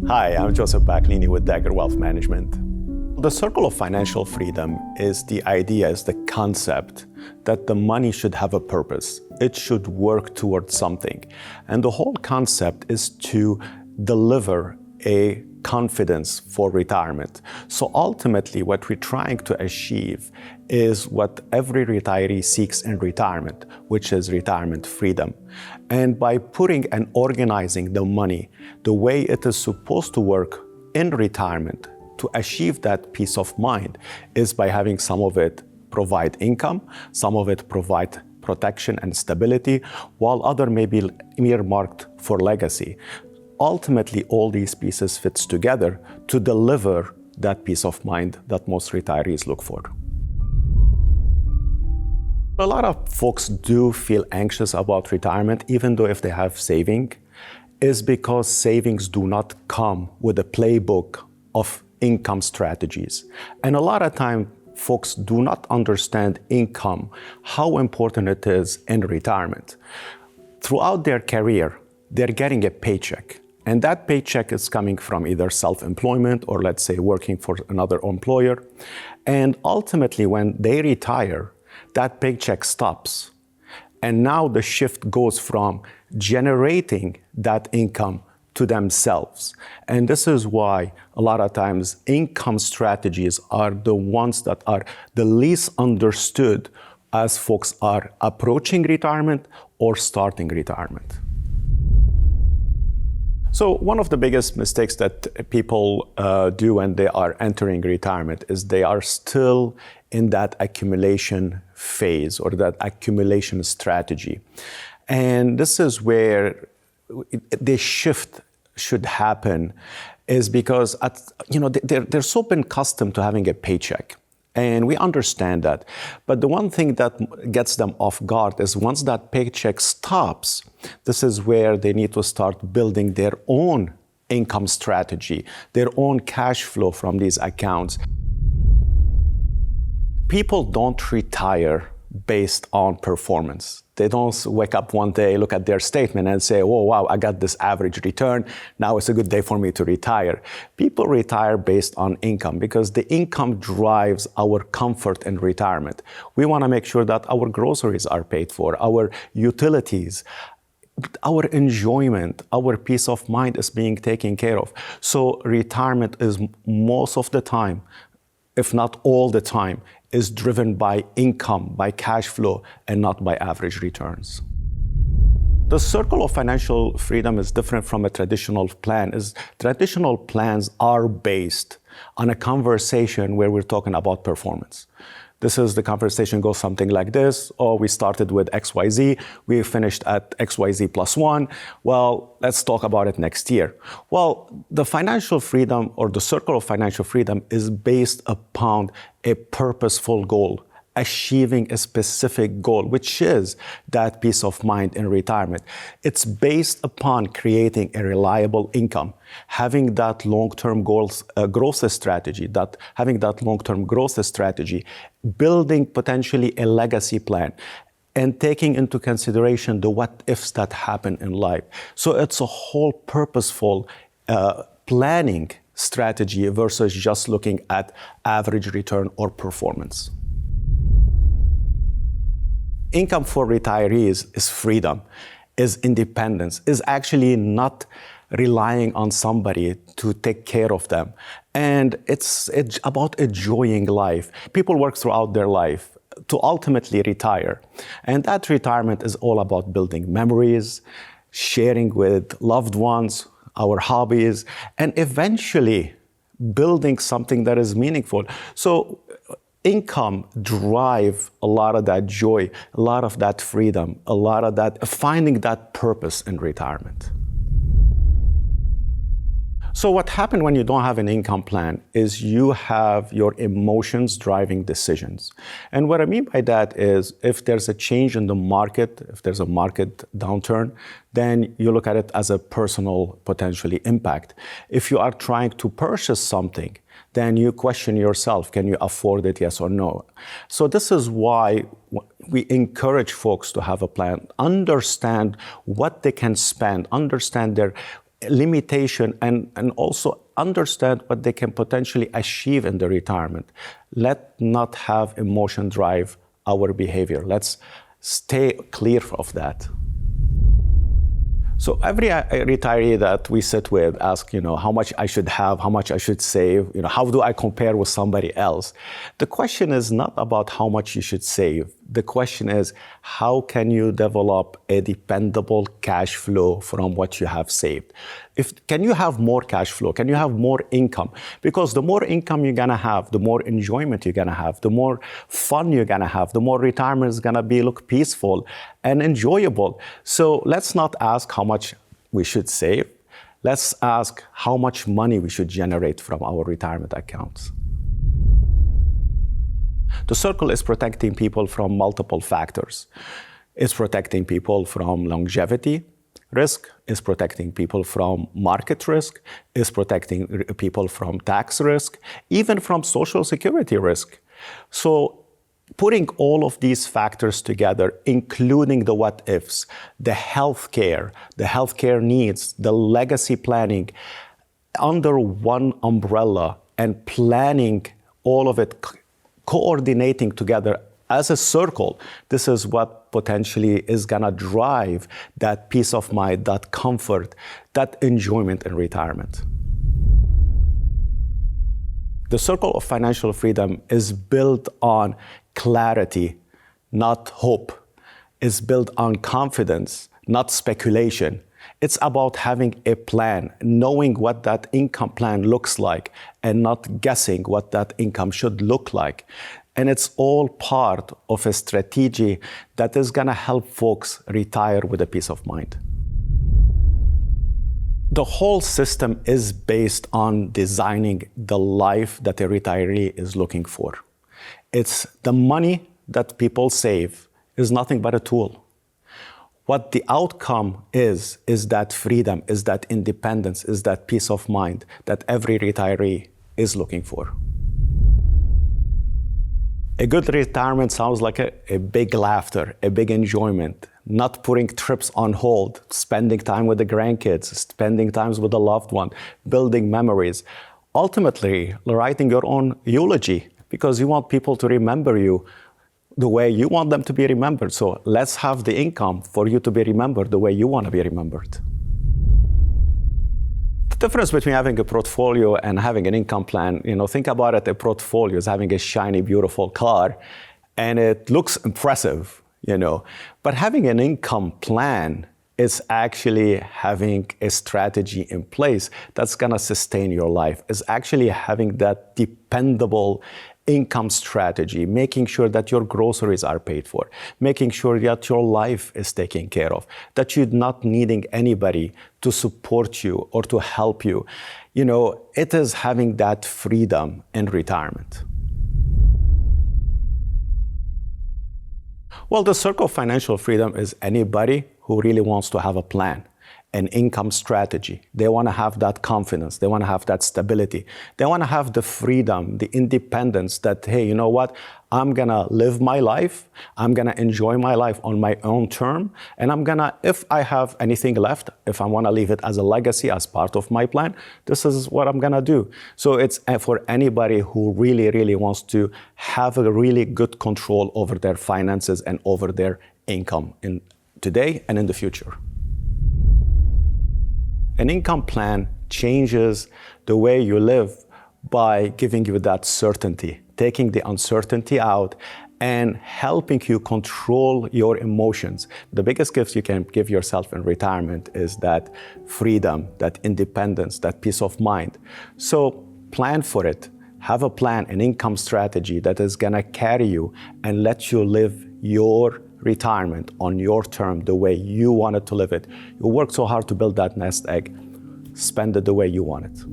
Hi, I'm Joseph Baclini with Dagher Wealth Management. The circle of financial freedom is the idea, is the concept that the money should have a purpose. It should work towards something. And the whole concept is to deliver a confidence for retirement. So ultimately, what we're trying to achieve is what every retiree seeks in retirement, which is retirement freedom. And by putting and organizing the money the way it is supposed to work in retirement to achieve that peace of mind is by having some of it provide income, some of it provide protection and stability, while other may be earmarked for legacy. Ultimately, all these pieces fits together to deliver that peace of mind that most retirees look for. A lot of folks do feel anxious about retirement, even though if they have saving, is because savings do not come with a playbook of income strategies. And a lot of time, folks do not understand income, how important it is in retirement. Throughout their career, they're getting a paycheck. And that paycheck is coming from either self-employment or, let's say, working for another employer. And ultimately, when they retire, that paycheck stops. And now the shift goes from generating that income to themselves. And this is why a lot of times income strategies are the ones that are the least understood as folks are approaching retirement or starting retirement. So one of the biggest mistakes that people do when they are entering retirement is they are still in that accumulation phase or that accumulation strategy. And this is where the shift should happen, is because they're so been accustomed to having a paycheck. And we understand that. But the one thing that gets them off guard is once that paycheck stops, this is where they need to start building their own income strategy, their own cash flow from these accounts. People don't retire based on performance. They don't wake up one day, look at their statement and say, oh, wow, I got this average return. Now it's a good day for me to retire. People retire based on income because the income drives our comfort in retirement. We want to make sure that our groceries are paid for, our utilities, our enjoyment, our peace of mind is being taken care of. So retirement is most of the time, if not all the time, is driven by income, by cash flow, and not by average returns. The circle of financial freedom is different from a traditional plan. Traditional plans are based on a conversation where we're talking about performance. The conversation goes something like this. Oh, we started with XYZ, we finished at XYZ plus 1. Well, let's talk about it next year. Well, the financial freedom or the circle of financial freedom is based upon a purposeful goal, achieving a specific goal, which is that peace of mind in retirement. It's based upon creating a reliable income, having that long-term growth strategy, building potentially a legacy plan, and taking into consideration the what-ifs that happen in life. So it's a whole purposeful planning strategy versus just looking at average return or performance. Income for retirees is freedom, is independence, is actually not relying on somebody to take care of them. And it's about enjoying life. People work throughout their life to ultimately retire. And that retirement is all about building memories, sharing with loved ones, our hobbies, and eventually building something that is meaningful. So income drive a lot of that joy, a lot of that freedom, a lot of that finding that purpose in retirement. So what happens when you don't have an income plan is you have your emotions driving decisions. And what I mean by that is if there's a change in the market, if there's a market downturn, then you look at it as a personal potentially impact. If you are trying to purchase something, then you question yourself, can you afford it, yes or no? So this is why we encourage folks to have a plan, understand what they can spend, understand their limitation and also understand what they can potentially achieve in the retirement. Let not have emotion drive our behavior. Let's stay clear of that. So every retiree that we sit with asks, how much I should have, how much I should save, how do I compare with somebody else? The question is not about how much you should save. The question is, how can you develop a dependable cash flow from what you have saved? Can you have more cash flow? Can you have more income? Because the more income you're gonna have, the more enjoyment you're gonna have, the more fun you're gonna have, the more retirement is gonna look peaceful and enjoyable. So let's not ask how much we should save. Let's ask how much money we should generate from our retirement accounts. The circle is protecting people from multiple factors. It's protecting people from longevity risk, it's protecting people from market risk, it's protecting people from tax risk, even from social security risk. So putting all of these factors together, including the what ifs, the healthcare needs, the legacy planning, under one umbrella and planning all of it, coordinating together as a circle, this is what potentially is gonna drive that peace of mind, that comfort, that enjoyment in retirement. The circle of financial freedom is built on clarity, not hope. It's built on confidence, not speculation. It's about having a plan, knowing what that income plan looks like, and not guessing what that income should look like. And it's all part of a strategy that is gonna help folks retire with a peace of mind. The whole system is based on designing the life that a retiree is looking for. It's the money that people save is nothing but a tool. What the outcome is that freedom, is that independence, is that peace of mind that every retiree is looking for. A good retirement sounds like a big laughter, a big enjoyment, not putting trips on hold, spending time with the grandkids, spending time with a loved one, building memories. Ultimately, writing your own eulogy because you want people to remember you the way you want them to be remembered. So let's have the income for you to be remembered the way you want to be remembered. The difference between having a portfolio and having an income plan, think about it, a portfolio is having a shiny, beautiful car, and it looks impressive, But having an income plan is actually having a strategy in place that's gonna sustain your life. It's actually having that dependable income strategy, making sure that your groceries are paid for, making sure that your life is taken care of, that you're not needing anybody to support you or to help you. It is having that freedom in retirement. Well, the circle of financial freedom is anybody who really wants to have a plan, an income strategy. They want to have that confidence. They want to have that stability. They want to have the freedom, the independence that, hey, you know what? I'm going to live my life. I'm going to enjoy my life on my own term. And I'm going to, if I have anything left, if I want to leave it as a legacy, as part of my plan, this is what I'm going to do. So it's for anybody who really, really wants to have a really good control over their finances and over their income in today and in the future. An income plan changes the way you live by giving you that certainty, taking the uncertainty out and helping you control your emotions. The biggest gift you can give yourself in retirement is that freedom, that independence, that peace of mind. So plan for it. Have a plan, an income strategy that is gonna carry you and let you live your retirement on your term, the way you wanted to live it. You worked so hard to build that nest egg. Spend it the way you want it.